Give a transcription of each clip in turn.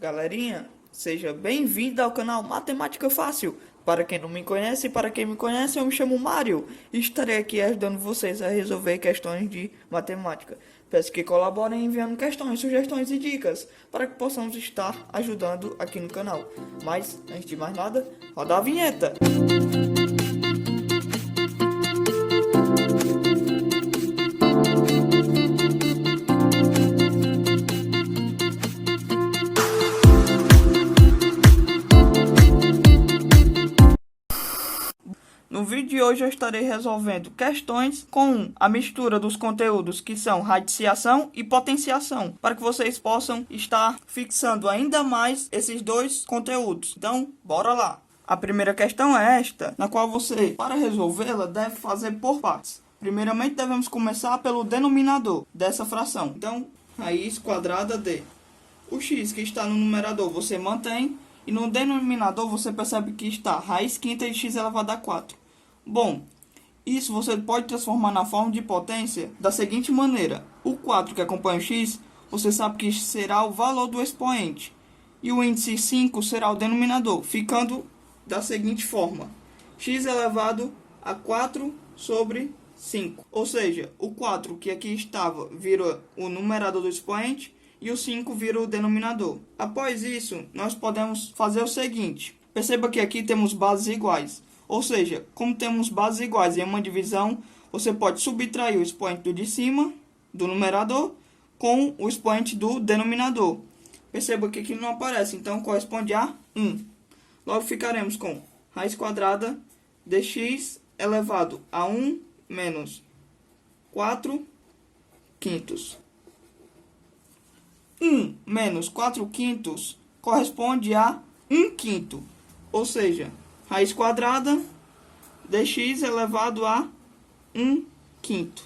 Galerinha, seja bem-vindo ao canal Matemática Fácil. Para quem não me conhece e para quem me conhece, eu me chamo Mário e estarei aqui ajudando vocês a resolver questões de matemática. Peço que colaborem enviando questões, sugestões e dicas para que possamos estar ajudando aqui no canal. Mas, antes de mais nada, roda a vinheta! No vídeo de hoje eu estarei resolvendo questões com a mistura dos conteúdos que são radiciação e potenciação, para que vocês possam estar fixando ainda mais esses dois conteúdos. Então, bora lá! A primeira questão é esta, na qual você, para resolvê-la, deve fazer por partes. Primeiramente, devemos começar pelo denominador dessa fração. Então, raiz quadrada de... O x que está no numerador você mantém, e no denominador você percebe que está raiz quinta de x elevado a 4. Bom, isso você pode transformar na forma de potência da seguinte maneira. O 4 que acompanha o x, você sabe que será o valor do expoente. E o índice 5 será o denominador, ficando da seguinte forma. X elevado a 4 sobre 5. Ou seja, o 4 que aqui estava vira o numerador do expoente e o 5 vira o denominador. Após isso, nós podemos fazer o seguinte. Perceba que aqui temos bases iguais. Ou seja, como temos bases iguais em uma divisão, você pode subtrair o expoente do de cima, do numerador, com o expoente do denominador. Perceba que aqui não aparece, então corresponde a 1. Logo ficaremos com raiz quadrada de x elevado a 1 menos 4 quintos. 1 menos 4 quintos corresponde a 1 quinto, ou seja, raiz quadrada de x elevado a 1 quinto.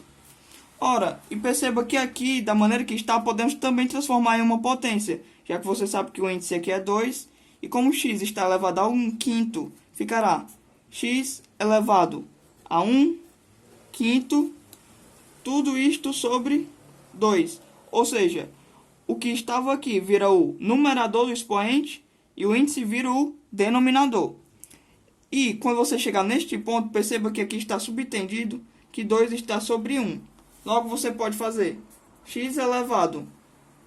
Ora, e perceba que aqui, da maneira que está, podemos também transformar em uma potência, já que você sabe que o índice aqui é 2, e como x está elevado a 1 quinto, ficará x elevado a 1 quinto, tudo isto sobre 2. Ou seja, o que estava aqui vira o numerador do expoente e o índice vira o denominador. E quando você chegar neste ponto, perceba que aqui está subtendido que 2 está sobre 1. Logo você pode fazer x elevado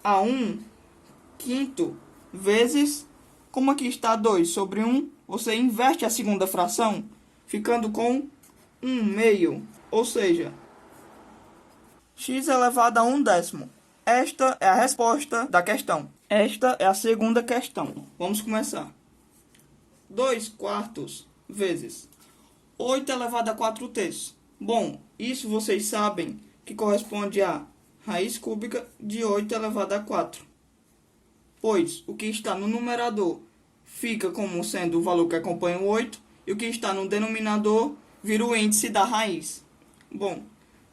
a 1 quinto vezes, como aqui está 2 sobre 1, você inverte a segunda fração, ficando com 1 meio, ou seja, x elevado a 1 décimo. Esta é a resposta da questão. Esta é a segunda questão. Vamos começar. 2 quartos vezes 8 elevado a 4 terços. Bom, isso vocês sabem que corresponde a raiz cúbica de 8 elevado a 4. Pois o que está no numerador fica como sendo o valor que acompanha o 8, e o que está no denominador vira o índice da raiz. Bom,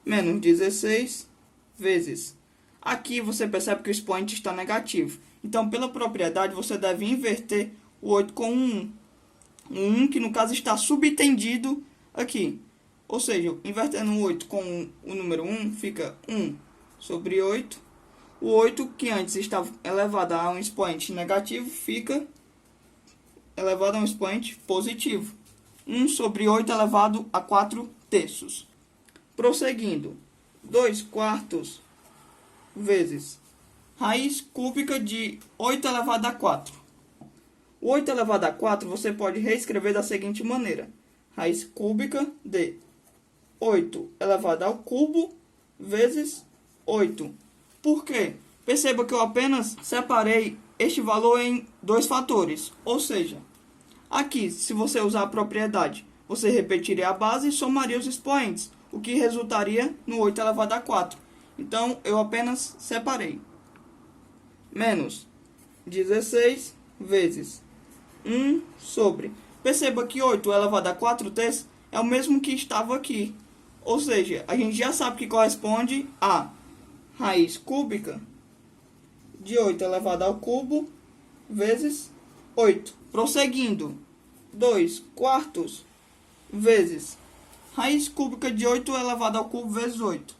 menos 16 vezes. Aqui você percebe que o expoente está negativo. Então, pela propriedade, você deve inverter o 8 com um 1. Um 1 que, no caso, está subtendido aqui. Ou seja, invertendo o 8 com o número 1, fica 1 sobre 8. O 8, que antes estava elevado a um expoente negativo, fica elevado a um expoente positivo. 1 sobre 8 elevado a 4 terços. Prosseguindo, 2 quartos vezes raiz cúbica de 8 elevado a 4. O 8 elevado a 4 você pode reescrever da seguinte maneira. Raiz cúbica de 8 elevado ao cubo vezes 8. Por quê? Perceba que eu apenas separei este valor em dois fatores. Ou seja, aqui, se você usar a propriedade, você repetiria a base e somaria os expoentes, o que resultaria no 8 elevado a 4. Então, eu apenas separei. Menos 16 vezes 1 sobre... Perceba que 8 elevado a 4 terços é o mesmo que estava aqui. Ou seja, a gente já sabe que corresponde a raiz cúbica de 8 elevado ao cubo vezes 8. Prosseguindo, 2 quartos vezes raiz cúbica de 8 elevado ao cubo vezes 8.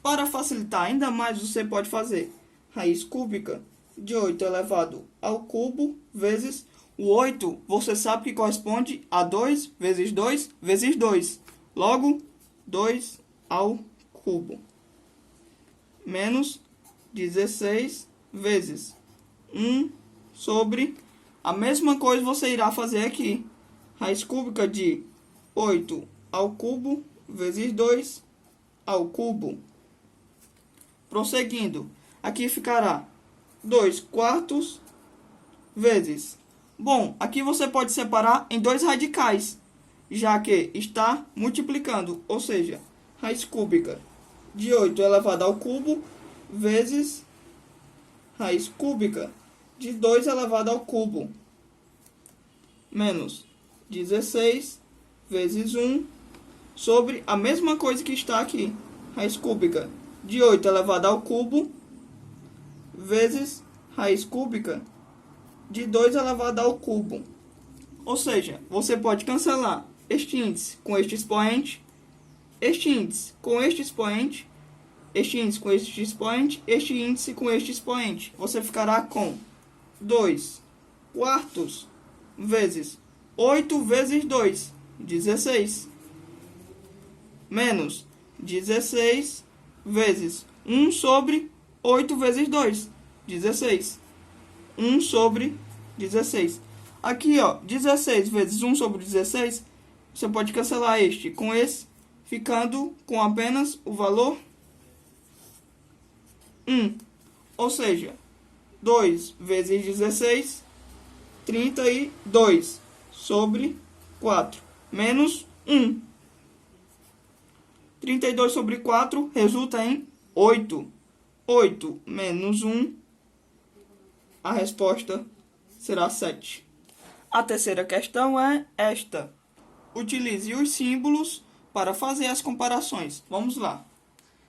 Para facilitar ainda mais, você pode fazer raiz cúbica de 8 elevado ao cubo vezes o 8, você sabe que corresponde a 2 vezes 2 vezes 2. Logo, 2 ao cubo. Menos 16 vezes 1 sobre... A mesma coisa você irá fazer aqui. Raiz cúbica de 8 ao cubo vezes 2 ao cubo. Prosseguindo, aqui ficará 2 quartos vezes... Bom, aqui você pode separar em dois radicais, já que está multiplicando, ou seja, raiz cúbica de 8 elevado ao cubo vezes raiz cúbica de 2 elevado ao cubo, menos 16 vezes 1 sobre a mesma coisa que está aqui, raiz cúbica de 8 elevado ao cubo vezes raiz cúbica de 2 elevado ao cubo. Ou seja, você pode cancelar este índice com este expoente, este índice com este expoente, este índice com este expoente, este índice com este expoente. Você ficará com 2 quartos vezes 8 vezes 2, 16. Menos 16 vezes 1 sobre 8 vezes 2, 16. 1 sobre 16. Aqui, ó, 16 vezes 1 sobre 16, você pode cancelar este com esse, ficando com apenas o valor 1. Ou seja, 2 vezes 16, 32 sobre 4, menos 1. 32 sobre 4 resulta em 8. 8 menos 1, a resposta será 7. A terceira questão é esta. Utilize os símbolos para fazer as comparações. Vamos lá.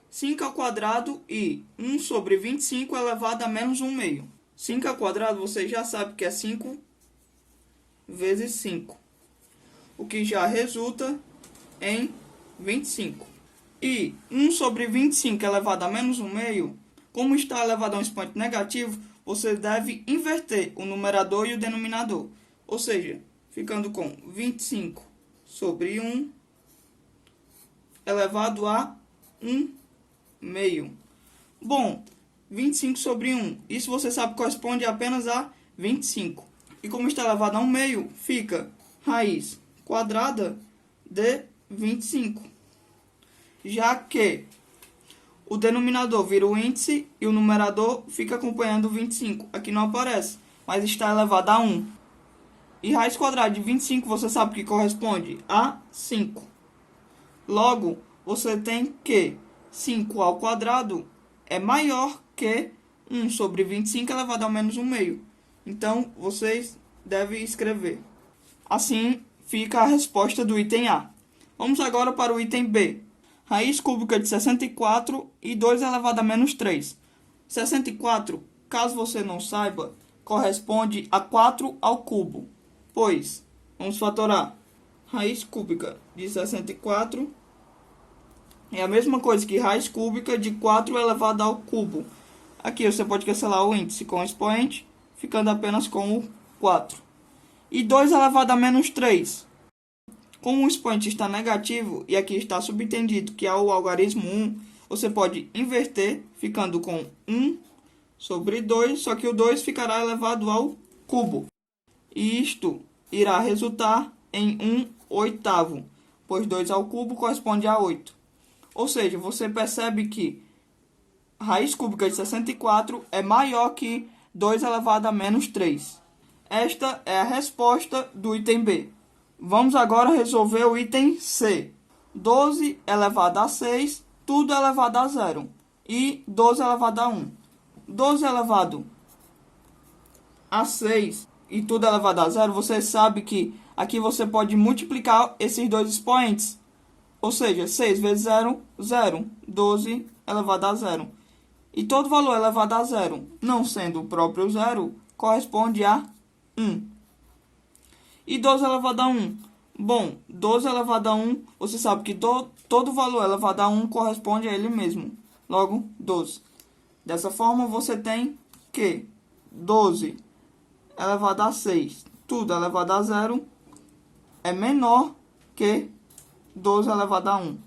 5 ao quadrado e 1 sobre 25 elevado a menos 1 meio. 5 ao quadrado você já sabe que é 5 vezes 5, o que já resulta em 25. E 1 sobre 25 elevado a menos 1 meio, como está elevado a um expoente negativo, você deve inverter o numerador e o denominador. Ou seja, ficando com 25 sobre 1 elevado a 1 meio. Bom, 25 sobre 1, isso você sabe que corresponde apenas a 25. E como está elevado a 1 meio, fica raiz quadrada de 25. Já que o denominador vira o índice e o numerador fica acompanhando o 25. Aqui não aparece, mas está elevado a 1. E raiz quadrada de 25 você sabe que corresponde a 5. Logo, você tem que 5 ao quadrado é maior que 1 sobre 25 elevado a menos 1 meio. Então, vocês devem escrever. Assim, fica a resposta do item A. Vamos agora para o item B. Raiz cúbica de 64 e 2 elevado a menos 3. 64, caso você não saiba, corresponde a 4 ao cubo. Pois, vamos fatorar. Raiz cúbica de 64 é a mesma coisa que raiz cúbica de 4 elevado ao cubo. Aqui você pode cancelar o índice com o expoente, ficando apenas com o 4. E 2 elevado a menos 3. Como o expoente está negativo e aqui está subentendido que é o algarismo 1, você pode inverter, ficando com 1 sobre 2, só que o 2 ficará elevado ao cubo. E isto irá resultar em 1/8, pois 2 ao cubo corresponde a 8. Ou seja, você percebe que raiz cúbica de 64 é maior que 2 elevado a menos 3. Esta é a resposta do item B. Vamos agora resolver o item C. 12 elevado a 6, tudo elevado a 0. E 12 elevado a 1. 12 elevado a 6 e tudo elevado a 0, você sabe que aqui você pode multiplicar esses dois expoentes. Ou seja, 6 vezes 0, 0. 12 elevado a 0. E todo valor elevado a 0, não sendo o próprio 0, corresponde a 1. E 12 elevado a 1? Bom, 12 elevado a 1, você sabe que todo valor elevado a 1 corresponde a ele mesmo. Logo, 12. Dessa forma, você tem que 12 elevado a 6, tudo elevado a 0, é menor que 12 elevado a 1.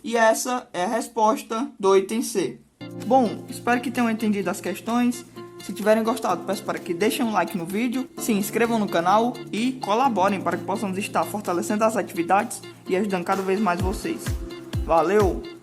E essa é a resposta do item C. Bom, espero que tenham entendido as questões. Se tiverem gostado, peço para que deixem um like no vídeo, se inscrevam no canal e colaborem para que possamos estar fortalecendo as atividades e ajudando cada vez mais vocês. Valeu!